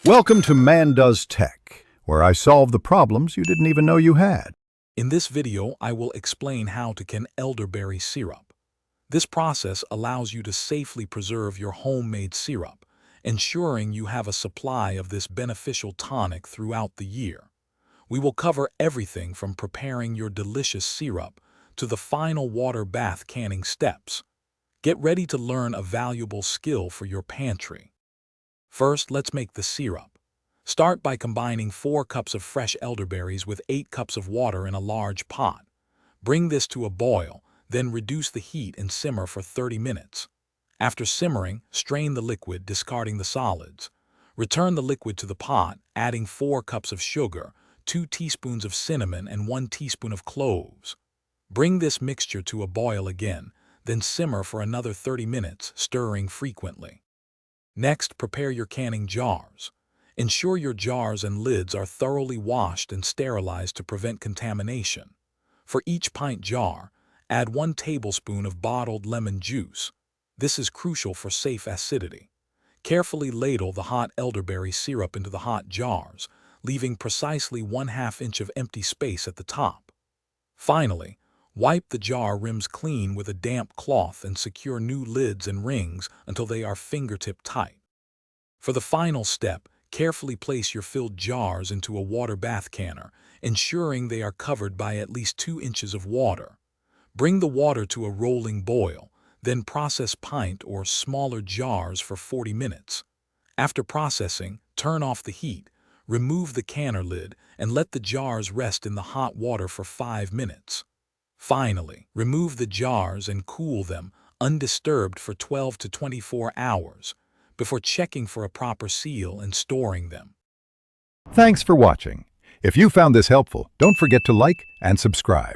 Welcome to Man Does Tech, where I solve the problems you didn't even know you had. In this video, I will explain how to can elderberry syrup. This process allows you to safely preserve your homemade syrup, ensuring you have a supply of this beneficial tonic throughout the year. We will cover everything from preparing your delicious syrup to the final water bath canning steps. Get ready to learn a valuable skill for your pantry. First, let's make the syrup. Start by combining 4 cups of fresh elderberries with 8 cups of water in a large pot. Bring this to a boil, then reduce the heat and simmer for 30 minutes. After simmering, strain the liquid, discarding the solids. Return the liquid to the pot, adding 4 cups of sugar, 2 teaspoons of cinnamon, and 1 teaspoon of cloves. Bring this mixture to a boil again, then simmer for another 30 minutes, stirring frequently. Next, prepare your canning jars. Ensure your jars and lids are thoroughly washed and sterilized to prevent contamination. For each pint jar, add 1 tablespoon of bottled lemon juice. This is crucial for safe acidity. Carefully ladle the hot elderberry syrup into the hot jars, leaving precisely 1/2 inch of empty space at the top. Finally, wipe the jar rims clean with a damp cloth and secure new lids and rings until they are fingertip tight. For the final step, carefully place your filled jars into a water bath canner, ensuring they are covered by at least 2 inches of water. Bring the water to a rolling boil, then process pint or smaller jars for 40 minutes. After processing, turn off the heat, remove the canner lid, and let the jars rest in the hot water for 5 minutes. Finally, remove the jars and cool them undisturbed for 12 to 24 hours before checking for a proper seal and storing them. Thanks for watching. If you found this helpful, don't forget to like and subscribe.